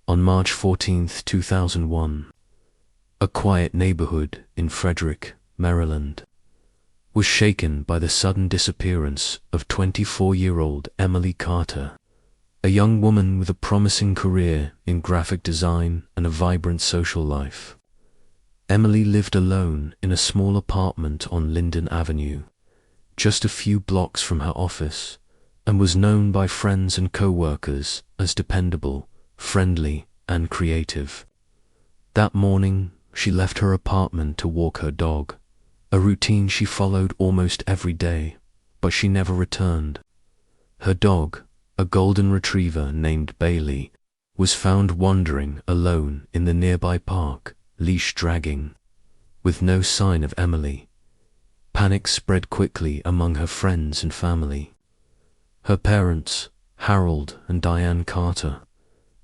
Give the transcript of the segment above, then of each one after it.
On March 14, 2001, a quiet neighborhood in Frederick, Maryland, was shaken by the sudden disappearance of 24-year-old Emily Carter, a young woman with a promising career in graphic design and a vibrant social life. Emily lived alone in a small apartment on Linden Avenue, just a few blocks from her office, and was known by friends and co-workers as dependable, friendly, and creative. That morning, she left her apartment to walk her dog, a routine she followed almost every day, but she never returned. Her dog, a golden retriever named Bailey, was found wandering alone in the nearby park, leash dragging, with no sign of Emily. Panic spread quickly among her friends and family. Her parents, Harold and Diane Carter,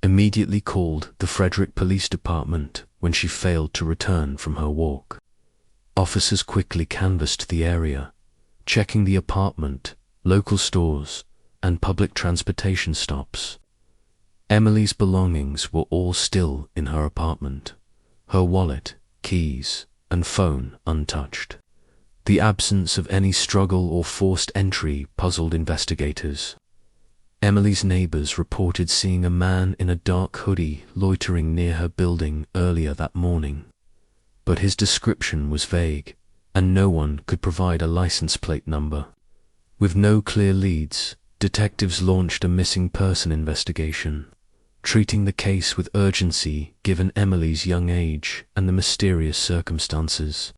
immediately called the Frederick Police Department when she failed to return from her walk. Officers quickly canvassed the area, checking the apartment, local stores, and public transportation stops. Emily's belongings were all still in her apartment, her wallet, keys, and phone untouched. The absence of any struggle or forced entry puzzled investigators. Emily's neighbors reported seeing a man in a dark hoodie loitering near her building earlier that morning, but his description was vague, and no one could provide a license plate number. With no clear leads, detectives launched a missing person investigation, treating the case with urgency given Emily's young age and the mysterious circumstances.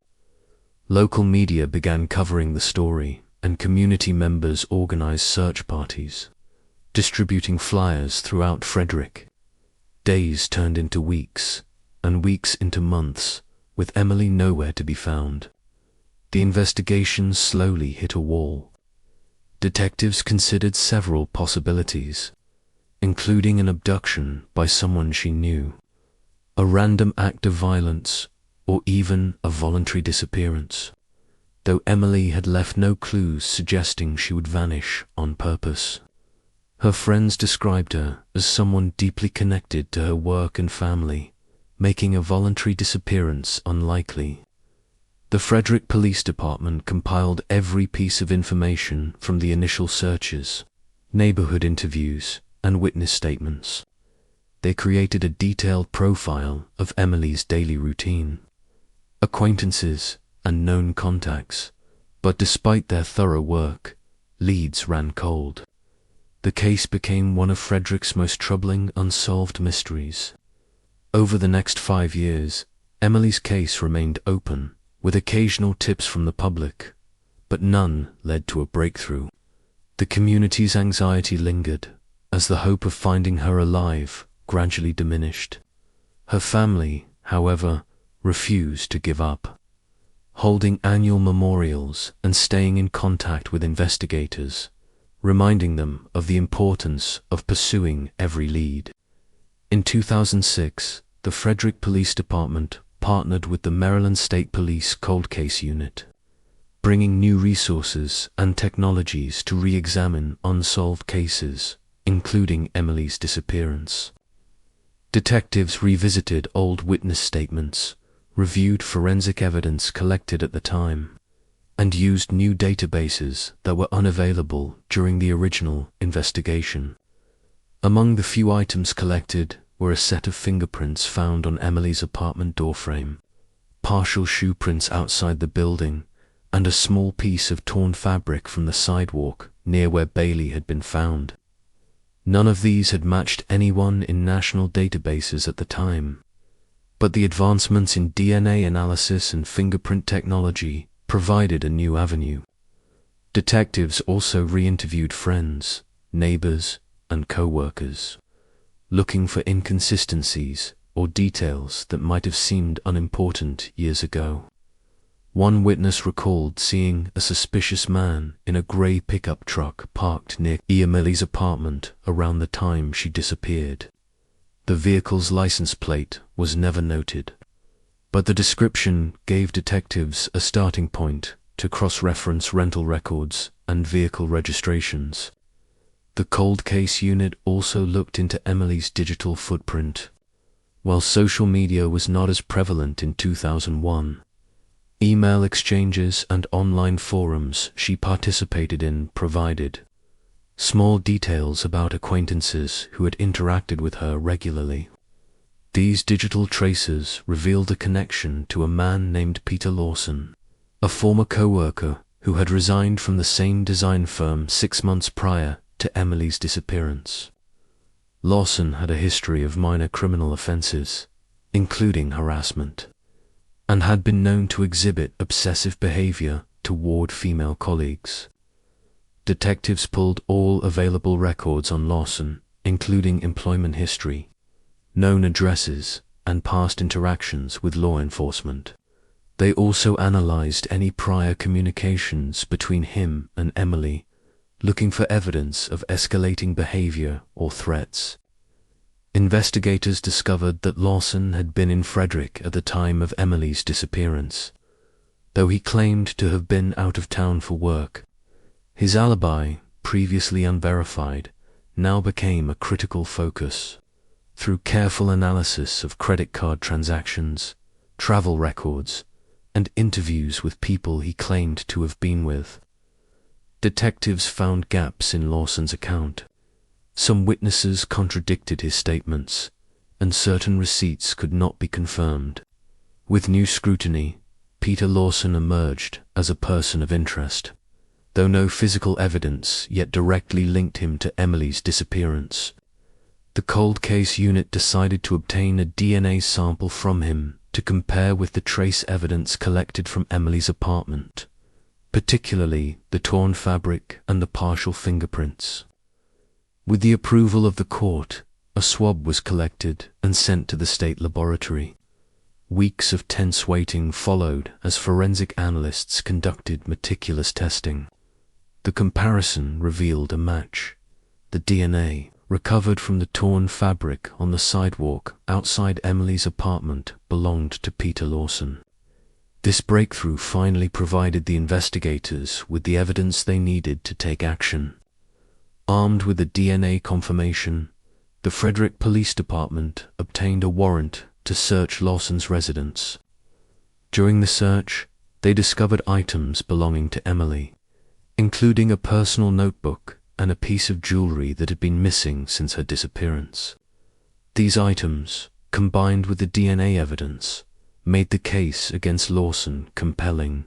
Local media began covering the story, and community members organized search parties, distributing flyers throughout Frederick. Days turned into weeks, and weeks into months, with Emily nowhere to be found. The investigation slowly hit a wall. Detectives considered several possibilities, including an abduction by someone she knew, a random act of violence, or even a voluntary disappearance, though Emily had left no clues suggesting she would vanish on purpose. Her friends described her as someone deeply connected to her work and family, making a voluntary disappearance unlikely. The Frederick Police Department compiled every piece of information from the initial searches, neighborhood interviews, and witness statements. They created a detailed profile of Emily's daily routine, acquaintances, and known contacts, but despite their thorough work, leads ran cold. The case became one of Frederick's most troubling unsolved mysteries. Over the next 5 years, Emily's case remained open, with occasional tips from the public, but none led to a breakthrough. The community's anxiety lingered, as the hope of finding her alive gradually diminished. Her family, however, refused to give up, holding annual memorials and staying in contact with investigators, reminding them of the importance of pursuing every lead. In 2006, the Frederick Police Department partnered with the Maryland State Police Cold Case Unit, bringing new resources and technologies to re-examine unsolved cases, including Emily's disappearance. Detectives revisited old witness statements, reviewed forensic evidence collected at the time, and used new databases that were unavailable during the original investigation. Among the few items collected were a set of fingerprints found on Emily's apartment doorframe, partial shoe prints outside the building, and a small piece of torn fabric from the sidewalk near where Bailey had been found. None of these had matched anyone in national databases at the time, but the advancements in DNA analysis and fingerprint technology provided a new avenue. Detectives also re-interviewed friends, neighbors, and co-workers, looking for inconsistencies or details that might have seemed unimportant years ago. One witness recalled seeing a suspicious man in a grey pickup truck parked near Emily's apartment around the time she disappeared. The vehicle's license plate was never noted, but the description gave detectives a starting point to cross-reference rental records and vehicle registrations. The cold case unit also looked into Emily's digital footprint, While social media was not as prevalent in 2001, email exchanges and online forums she participated in provided small details about acquaintances who had interacted with her regularly. These digital traces revealed a connection to a man named Peter Lawson, a former co-worker who had resigned from the same design firm 6 months prior to Emily's disappearance. Lawson had a history of minor criminal offenses, including harassment, and had been known to exhibit obsessive behavior toward female colleagues. Detectives pulled all available records on Lawson, including employment history, known addresses, and past interactions with law enforcement. They also analyzed any prior communications between him and Emily, looking for evidence of escalating behavior or threats. Investigators discovered that Lawson had been in Frederick at the time of Emily's disappearance. Though he claimed to have been out of town for work, his alibi, previously unverified, now became a critical focus. Through careful analysis of credit card transactions, travel records, and interviews with people he claimed to have been with, detectives found gaps in Lawson's account. Some witnesses contradicted his statements, and certain receipts could not be confirmed. With new scrutiny, Peter Lawson emerged as a person of interest, though no physical evidence yet directly linked him to Emily's disappearance. The cold case unit decided to obtain a DNA sample from him to compare with the trace evidence collected from Emily's apartment, particularly the torn fabric and the partial fingerprints. With the approval of the court, a swab was collected and sent to the state laboratory. Weeks of tense waiting followed as forensic analysts conducted meticulous testing. The comparison revealed a match. The DNA recovered from the torn fabric on the sidewalk outside Emily's apartment belonged to Peter Lawson. This breakthrough finally provided the investigators with the evidence they needed to take action. Armed with the DNA confirmation, the Frederick Police Department obtained a warrant to search Lawson's residence. During the search, they discovered items belonging to Emily, including a personal notebook and a piece of jewelry that had been missing since her disappearance. These items, combined with the DNA evidence, made the case against Lawson compelling.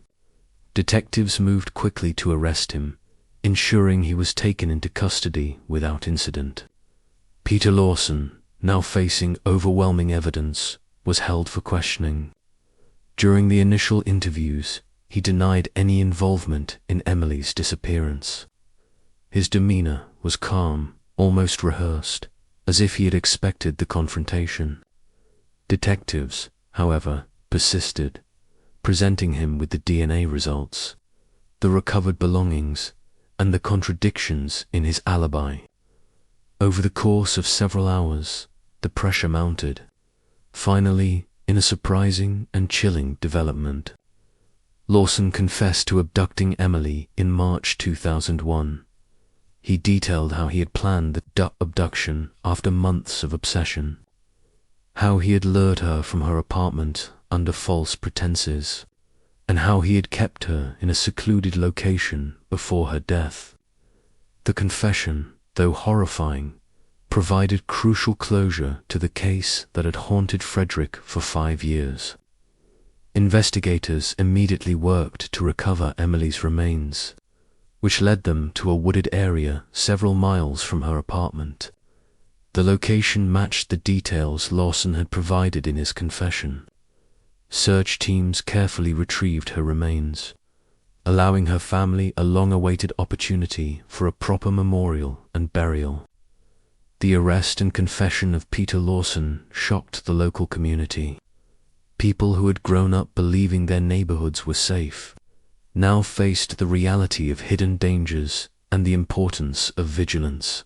Detectives moved quickly to arrest him, ensuring he was taken into custody without incident. Peter Lawson, now facing overwhelming evidence, was held for questioning. During the initial interviews, he denied any involvement in Emily's disappearance. His demeanor was calm, almost rehearsed, as if he had expected the confrontation. Detectives, however, persisted, presenting him with the DNA results, the recovered belongings, and the contradictions in his alibi. Over the course of several hours, the pressure mounted. Finally, in a surprising and chilling development, Lawson confessed to abducting Emily in March 2001. He detailed how he had planned the abduction after months of obsession, how he had lured her from her apartment under false pretenses, and how he had kept her in a secluded location before her death. The confession, though horrifying, provided crucial closure to the case that had haunted Frederick for 5 years. Investigators immediately worked to recover Emily's remains, which led them to a wooded area several miles from her apartment. The location matched the details Lawson had provided in his confession. Search teams carefully retrieved her remains, allowing her family a long-awaited opportunity for a proper memorial and burial. The arrest and confession of Peter Lawson shocked the local community. People who had grown up believing their neighborhoods were safe now faced the reality of hidden dangers and the importance of vigilance.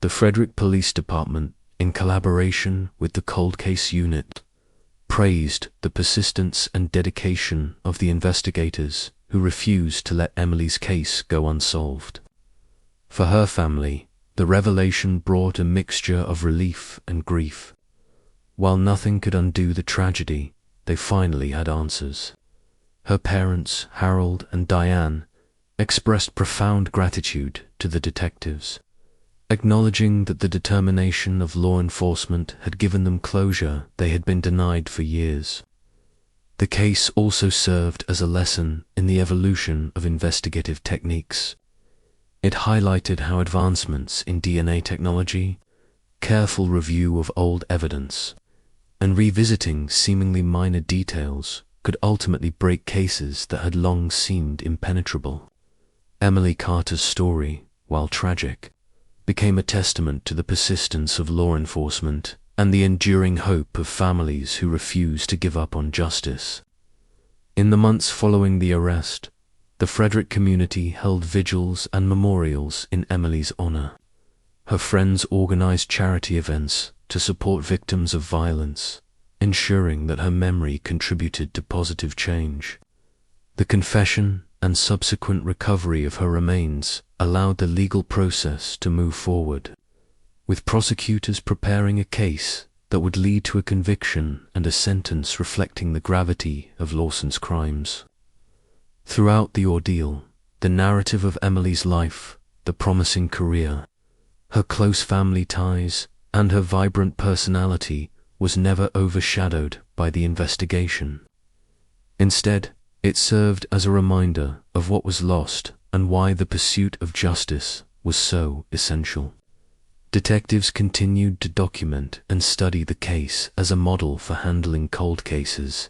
The Frederick Police Department, in collaboration with the Cold Case Unit, praised the persistence and dedication of the investigators who refused to let Emily's case go unsolved. For her family, the revelation brought a mixture of relief and grief. While nothing could undo the tragedy, they finally had answers. Her parents, Harold and Diane, expressed profound gratitude to the detectives, acknowledging that the determination of law enforcement had given them closure they had been denied for years. The case also served as a lesson in the evolution of investigative techniques. It highlighted how advancements in DNA technology, careful review of old evidence, and revisiting seemingly minor details could ultimately break cases that had long seemed impenetrable. Emily Carter's story, while tragic, became a testament to the persistence of law enforcement and the enduring hope of families who refused to give up on justice. In the months following the arrest, the Frederick community held vigils and memorials in Emily's honor. Her friends organized charity events to support victims of violence, ensuring that her memory contributed to positive change. The confession and subsequent recovery of her remains allowed the legal process to move forward, with prosecutors preparing a case that would lead to a conviction and a sentence reflecting the gravity of Lawson's crimes. Throughout the ordeal, the narrative of Emily's life, the promising career, her close family ties, and her vibrant personality was never overshadowed by the investigation. Instead, it served as a reminder of what was lost and why the pursuit of justice was so essential. Detectives continued to document and study the case as a model for handling cold cases,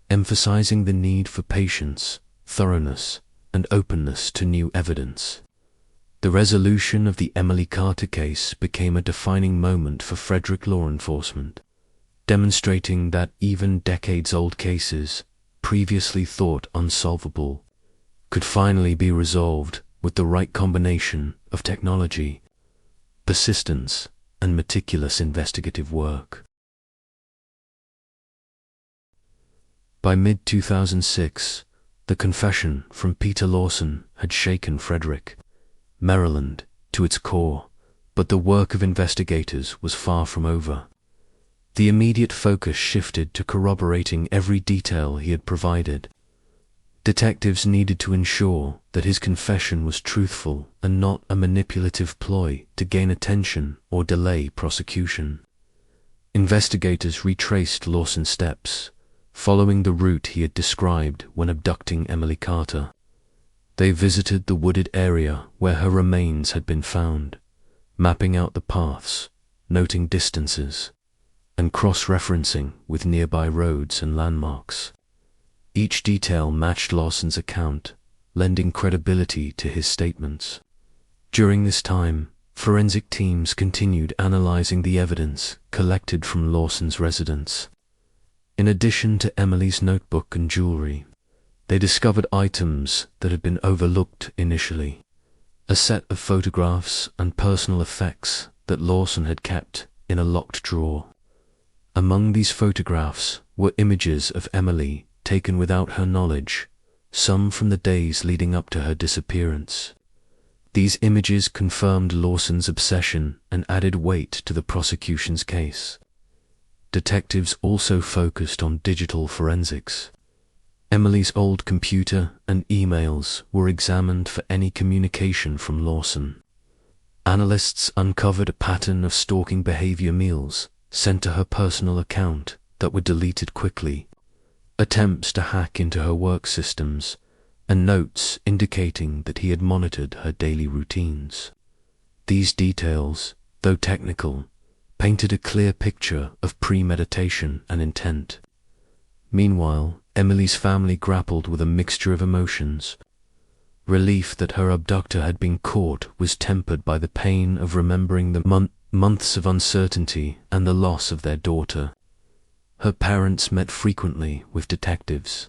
emphasizing the need for patience, thoroughness, and openness to new evidence. The resolution of the Emily Carter case became a defining moment for Frederick law enforcement, demonstrating that even decades-old cases, previously thought unsolvable, could finally be resolved with the right combination of technology, persistence, and meticulous investigative work. By mid-2006, the confession from Peter Lawson had shaken Frederick, Maryland, to its core, but the work of investigators was far from over. The immediate focus shifted to corroborating every detail he had provided. Detectives needed to ensure that his confession was truthful and not a manipulative ploy to gain attention or delay prosecution. Investigators retraced Lawson's steps, following the route he had described when abducting Emily Carter. They visited the wooded area where her remains had been found, mapping out the paths, noting distances, and cross-referencing with nearby roads and landmarks. Each detail matched Lawson's account, lending credibility to his statements. During this time, forensic teams continued analyzing the evidence collected from Lawson's residence. In addition to Emily's notebook and jewelry, they discovered items that had been overlooked initially, a set of photographs and personal effects that Lawson had kept in a locked drawer. Among these photographs were images of Emily taken without her knowledge, some from the days leading up to her disappearance. These images confirmed Lawson's obsession and added weight to the prosecution's case. Detectives also focused on digital forensics. Emily's old computer and emails were examined for any communication from Lawson. Analysts uncovered a pattern of stalking behavior emails sent to her personal account that were deleted quickly, attempts to hack into her work systems, and notes indicating that he had monitored her daily routines. These details, though technical, painted a clear picture of premeditation and intent. Meanwhile, Emily's family grappled with a mixture of emotions. Relief that her abductor had been caught was tempered by the pain of remembering the months of uncertainty and the loss of their daughter. Her parents met frequently with detectives,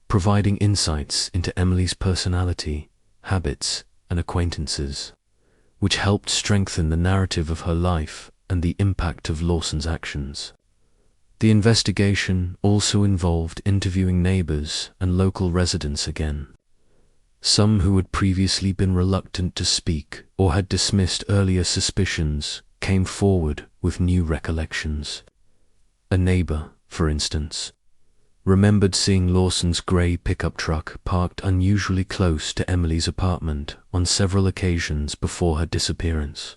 providing insights into Emily's personality, habits, and acquaintances, which helped strengthen the narrative of her life and the impact of Lawson's actions. The investigation also involved interviewing neighbors and local residents again. Some who had previously been reluctant to speak or had dismissed earlier suspicions came forward with new recollections. A neighbor, for instance, remembered seeing Lawson's grey pickup truck parked unusually close to Emily's apartment on several occasions before her disappearance,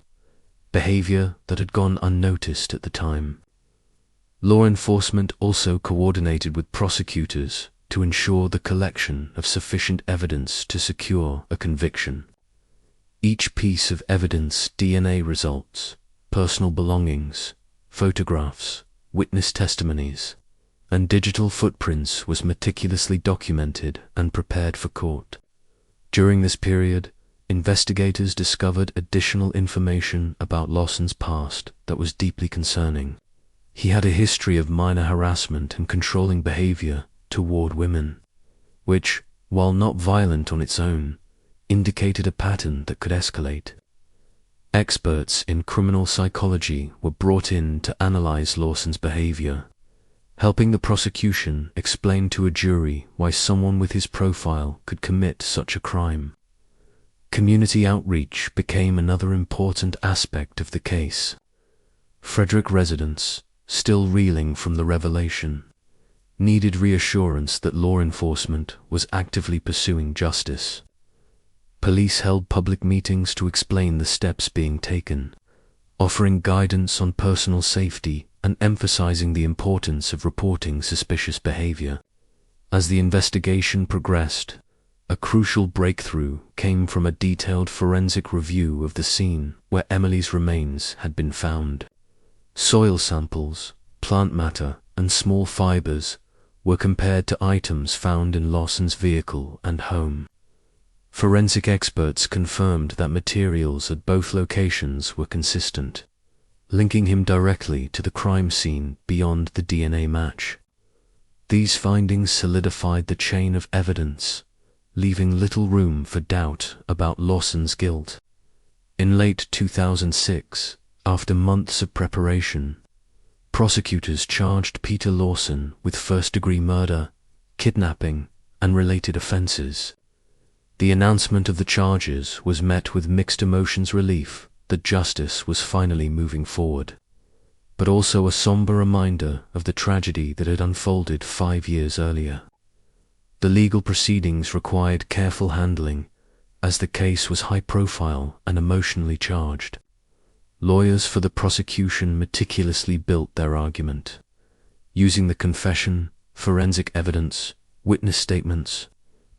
behavior that had gone unnoticed at the time. Law enforcement also coordinated with prosecutors to ensure the collection of sufficient evidence to secure a conviction. Each piece of evidence, DNA results, personal belongings, photographs, witness testimonies, and digital footprints was meticulously documented and prepared for court. During this period, investigators discovered additional information about Lawson's past that was deeply concerning. He had a history of minor harassment and controlling behavior toward women, which, while not violent on its own, indicated a pattern that could escalate. Experts in criminal psychology were brought in to analyze Lawson's behavior, helping the prosecution explain to a jury why someone with his profile could commit such a crime. Community outreach became another important aspect of the case. Frederick residents, still reeling from the revelation, needed reassurance that law enforcement was actively pursuing justice. Police held public meetings to explain the steps being taken, offering guidance on personal safety and emphasizing the importance of reporting suspicious behavior. As the investigation progressed, a crucial breakthrough came from a detailed forensic review of the scene where Emily's remains had been found. Soil samples, plant matter, and small fibers were compared to items found in Lawson's vehicle and home. Forensic experts confirmed that materials at both locations were consistent, linking him directly to the crime scene beyond the DNA match. These findings solidified the chain of evidence, leaving little room for doubt about Lawson's guilt. In late 2006, after months of preparation, prosecutors charged Peter Lawson with first-degree murder, kidnapping, and related offenses. The announcement of the charges was met with mixed emotions: relief that justice was finally moving forward, but also a somber reminder of the tragedy that had unfolded 5 years earlier. The legal proceedings required careful handling, as the case was high-profile and emotionally charged. Lawyers for the prosecution meticulously built their argument, using the confession, forensic evidence, witness statements,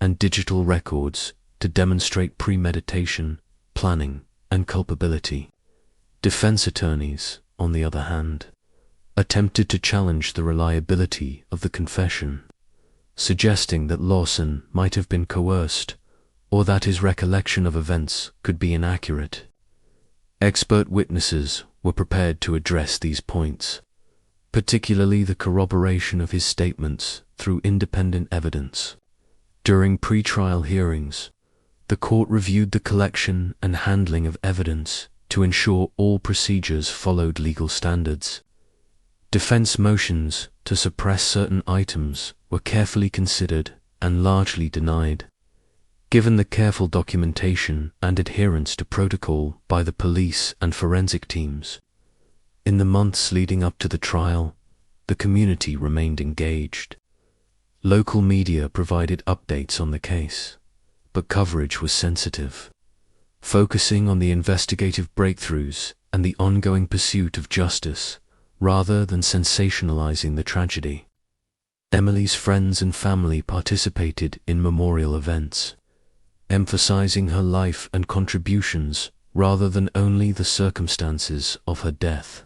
and digital records to demonstrate premeditation, planning, and culpability. Defense attorneys, on the other hand, attempted to challenge the reliability of the confession, suggesting that Lawson might have been coerced or that his recollection of events could be inaccurate. Expert witnesses were prepared to address these points, particularly the corroboration of his statements through independent evidence. During pre-trial hearings, the court reviewed the collection and handling of evidence to ensure all procedures followed legal standards. Defense motions to suppress certain items were carefully considered and largely denied, given the careful documentation and adherence to protocol by the police and forensic teams. In the months leading up to the trial, the community remained engaged. Local media provided updates on the case, but coverage was sensitive, focusing on the investigative breakthroughs and the ongoing pursuit of justice rather than sensationalizing the tragedy. Emily's friends and family participated in memorial events, emphasizing her life and contributions rather than only the circumstances of her death.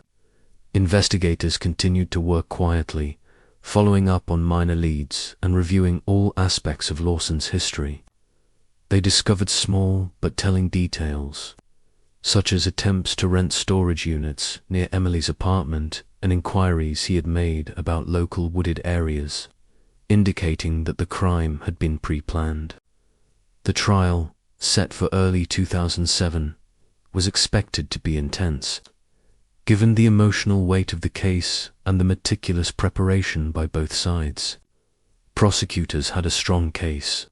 Investigators continued to work quietly, following up on minor leads and reviewing all aspects of Lawson's history. They discovered small but telling details, such as attempts to rent storage units near Emily's apartment and inquiries he had made about local wooded areas, indicating that the crime had been pre-planned. The trial, set for early 2007, was expected to be intense. Given the emotional weight of the case and the meticulous preparation by both sides, prosecutors had a strong case,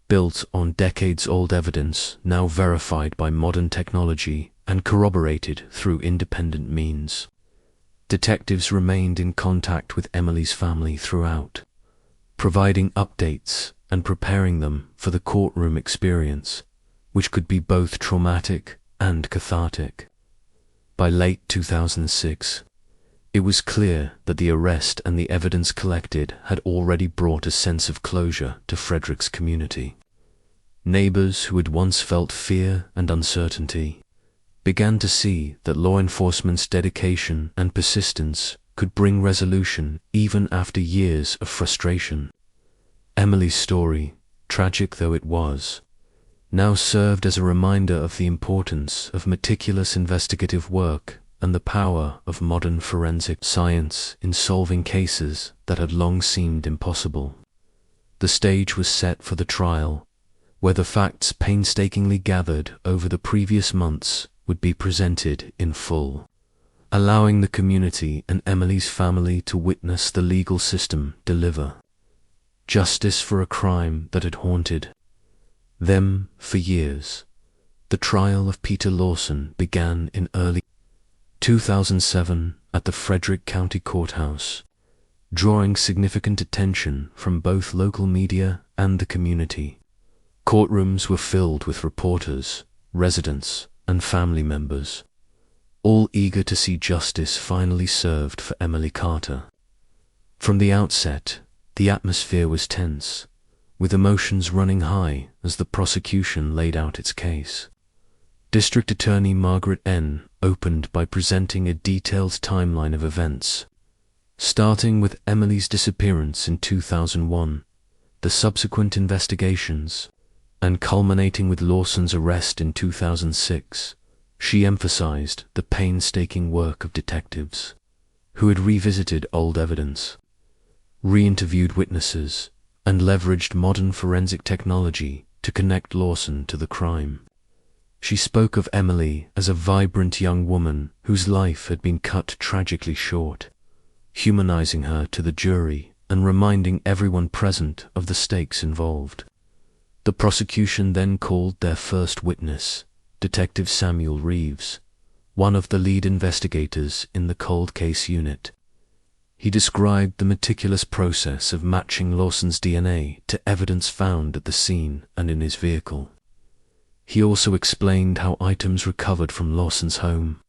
built on decades-old evidence now verified by modern technology and corroborated through independent means. Detectives remained in contact with Emily's family throughout, providing updates and preparing them for the courtroom experience, which could be both traumatic and cathartic. By late 2006, it was clear that the arrest and the evidence collected had already brought a sense of closure to Frederick's community. Neighbors who had once felt fear and uncertainty began to see that law enforcement's dedication and persistence could bring resolution even after years of frustration. Emily's story, tragic though it was, now served as a reminder of the importance of meticulous investigative work and the power of modern forensic science in solving cases that had long seemed impossible. The stage was set for the trial, where the facts painstakingly gathered over the previous months would be presented in full, allowing the community and Emily's family to witness the legal system deliver justice for a crime that had haunted them for years. The trial of Peter Lawson began in early 2007 at the Frederick County Courthouse, drawing significant attention from both local media and the community. Courtrooms were filled with reporters, residents, and family members, all eager to see justice finally served for Emily Carter. From the outset, the atmosphere was tense, with emotions running high as the prosecution laid out its case. District Attorney Margaret N. opened by presenting a detailed timeline of events, starting with Emily's disappearance in 2001, the subsequent investigations, and culminating with Lawson's arrest in 2006. She emphasized the painstaking work of detectives who had revisited old evidence, re-interviewed witnesses, and leveraged modern forensic technology to connect Lawson to the crime. She spoke of Emily as a vibrant young woman whose life had been cut tragically short, humanizing her to the jury and reminding everyone present of the stakes involved. The prosecution then called their first witness, Detective Samuel Reeves, one of the lead investigators in the cold case unit. He described the meticulous process of matching Lawson's DNA to evidence found at the scene and in his vehicle. He also explained how items recovered from Lawson's home,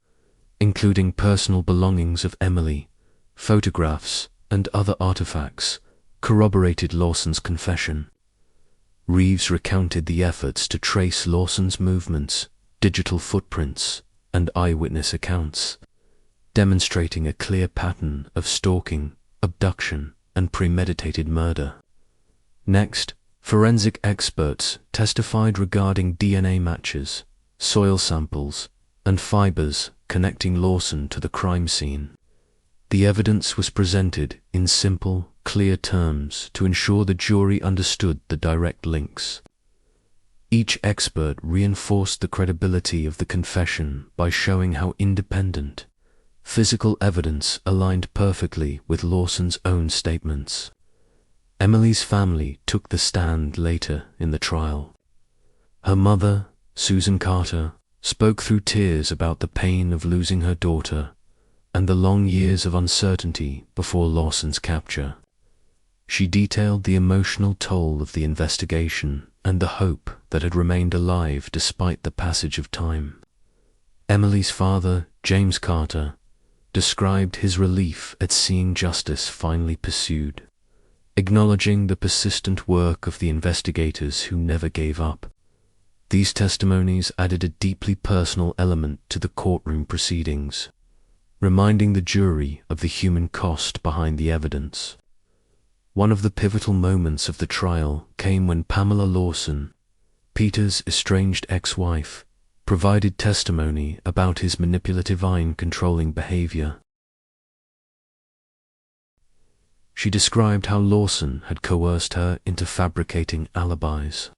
including personal belongings of Emily, photographs, and other artifacts, corroborated Lawson's confession. Reeves recounted the efforts to trace Lawson's movements, digital footprints, and eyewitness accounts, demonstrating a clear pattern of stalking, abduction, and premeditated murder. Next, forensic experts testified regarding DNA matches, soil samples, and fibers connecting Lawson to the crime scene. The evidence was presented in simple, clear terms to ensure the jury understood the direct links. Each expert reinforced the credibility of the confession by showing how independent, physical evidence aligned perfectly with Lawson's own statements. Emily's family took the stand later in the trial. Her mother, Susan Carter, spoke through tears about the pain of losing her daughter and the long years of uncertainty before Lawson's capture. She detailed the emotional toll of the investigation and the hope that had remained alive despite the passage of time. Emily's father, James Carter, described his relief at seeing justice finally pursued, acknowledging the persistent work of the investigators who never gave up. These testimonies added a deeply personal element to the courtroom proceedings, reminding the jury of the human cost behind the evidence. One of the pivotal moments of the trial came when Pamela Lawson, Peter's estranged ex-wife, provided testimony about his manipulative controlling behavior. She described how Lawson had coerced her into fabricating alibis,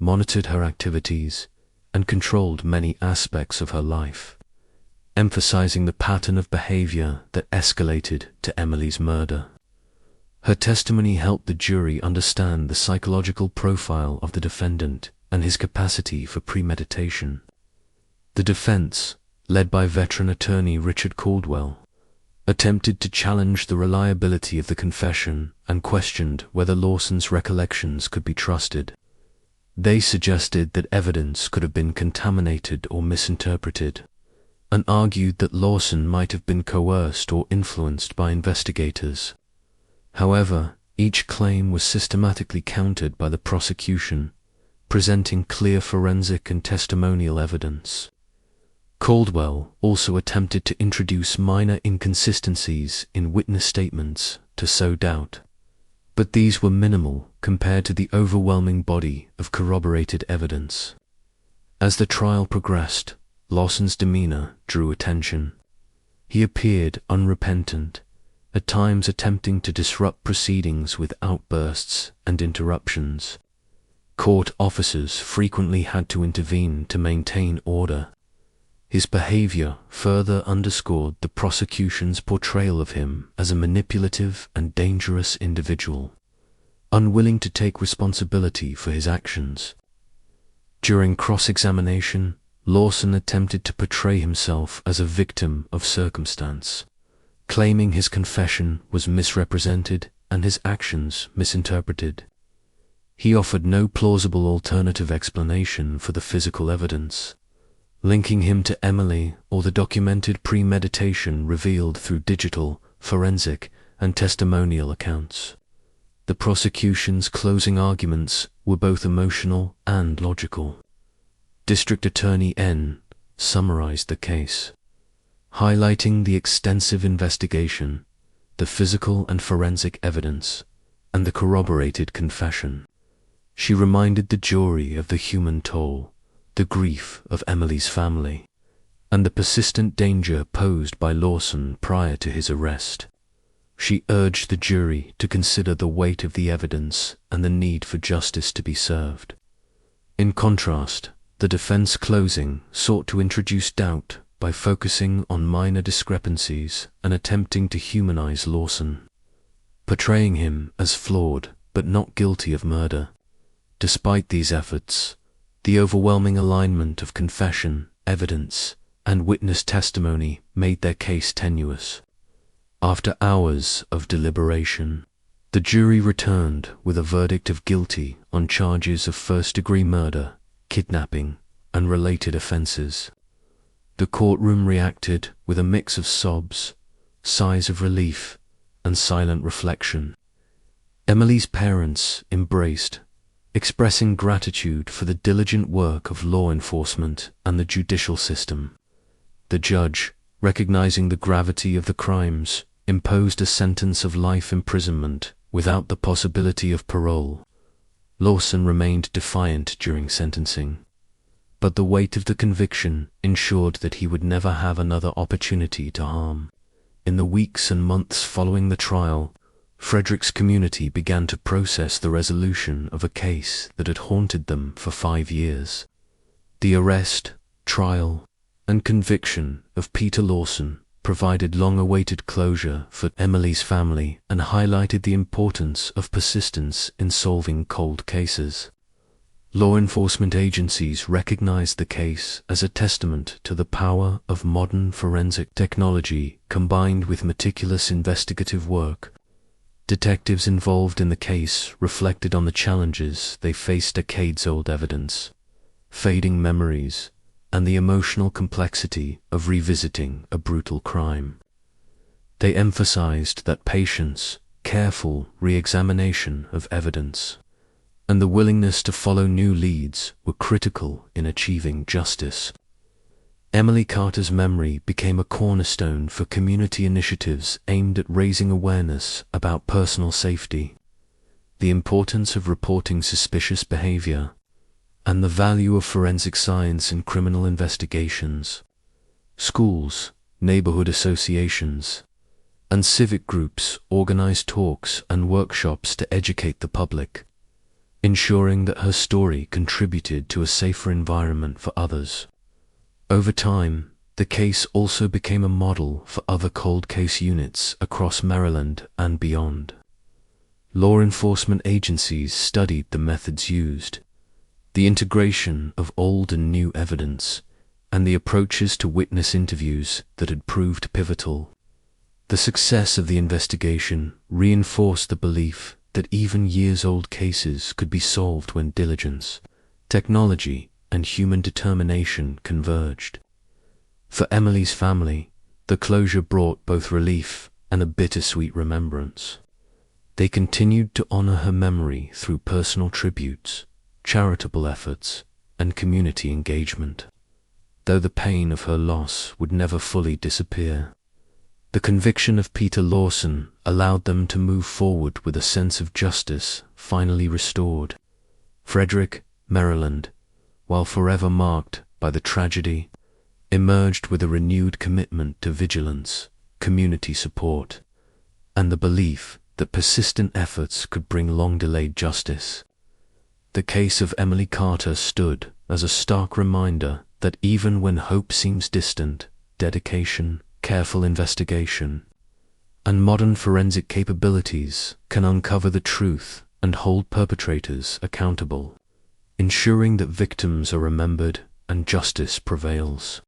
monitored her activities, and controlled many aspects of her life, emphasizing the pattern of behavior that escalated to Emily's murder. Her testimony helped the jury understand the psychological profile of the defendant and his capacity for premeditation. The defense, led by veteran attorney Richard Caldwell, attempted to challenge the reliability of the confession and questioned whether Lawson's recollections could be trusted. They suggested that evidence could have been contaminated or misinterpreted, and argued that Lawson might have been coerced or influenced by investigators. However, each claim was systematically countered by the prosecution, presenting clear forensic and testimonial evidence. Caldwell also attempted to introduce minor inconsistencies in witness statements to sow doubt, but these were minimal compared to the overwhelming body of corroborated evidence. As the trial progressed, Lawson's demeanor drew attention. He appeared unrepentant, at times attempting to disrupt proceedings with outbursts and interruptions. Court officers frequently had to intervene to maintain order. His behavior further underscored the prosecution's portrayal of him as a manipulative and dangerous individual, unwilling to take responsibility for his actions. During cross-examination, Lawson attempted to portray himself as a victim of circumstance, claiming his confession was misrepresented and his actions misinterpreted. He offered no plausible alternative explanation for the physical evidence, linking him to Emily or the documented premeditation revealed through digital, forensic, and testimonial accounts. The prosecution's closing arguments were both emotional and logical. District Attorney N. summarized the case, highlighting the extensive investigation, the physical and forensic evidence, and the corroborated confession. She reminded the jury of the human toll, the grief of Emily's family, and the persistent danger posed by Lawson prior to his arrest. She urged the jury to consider the weight of the evidence and the need for justice to be served. In contrast, the defense closing sought to introduce doubt by focusing on minor discrepancies and attempting to humanize Lawson, portraying him as flawed but not guilty of murder. Despite these efforts, the overwhelming alignment of confession, evidence, and witness testimony made their case tenuous. After hours of deliberation, the jury returned with a verdict of guilty on charges of first-degree murder, kidnapping, and related offenses. The courtroom reacted with a mix of sobs, sighs of relief, and silent reflection. Emily's parents embraced, expressing gratitude for the diligent work of law enforcement and the judicial system. The judge, recognizing the gravity of the crimes, imposed a sentence of life imprisonment without the possibility of parole. Lawson remained defiant during sentencing, but the weight of the conviction ensured that he would never have another opportunity to harm. In the weeks and months following the trial, Frederick's community began to process the resolution of a case that had haunted them for 5 years. The arrest, trial, and conviction of Peter Lawson provided long-awaited closure for Emily's family and highlighted the importance of persistence in solving cold cases. Law enforcement agencies recognized the case as a testament to the power of modern forensic technology combined with meticulous investigative work. Detectives involved in the case reflected on the challenges they faced: decades-old evidence, fading memories, and the emotional complexity of revisiting a brutal crime. They emphasized that patience, careful re-examination of evidence, and the willingness to follow new leads were critical in achieving justice. Emily Carter's memory became a cornerstone for community initiatives aimed at raising awareness about personal safety, the importance of reporting suspicious behavior, and the value of forensic science in criminal investigations. Schools, neighborhood associations, and civic groups organized talks and workshops to educate the public, ensuring that her story contributed to a safer environment for others. Over time, the case also became a model for other cold case units across Maryland and beyond. Law enforcement agencies studied the methods used, the integration of old and new evidence, and the approaches to witness interviews that had proved pivotal. The success of the investigation reinforced the belief that even years-old cases could be solved when diligence, technology, and human determination converged. For Emily's family, the closure brought both relief and a bittersweet remembrance. They continued to honor her memory through personal tributes, charitable efforts, and community engagement. Though the pain of her loss would never fully disappear, the conviction of Peter Lawson allowed them to move forward with a sense of justice finally restored. Frederick, Maryland, while forever marked by the tragedy, emerged with a renewed commitment to vigilance, community support, and the belief that persistent efforts could bring long-delayed justice. The case of Emily Carter stood as a stark reminder that even when hope seems distant, dedication, careful investigation, and modern forensic capabilities can uncover the truth and hold perpetrators accountable, ensuring that victims are remembered and justice prevails.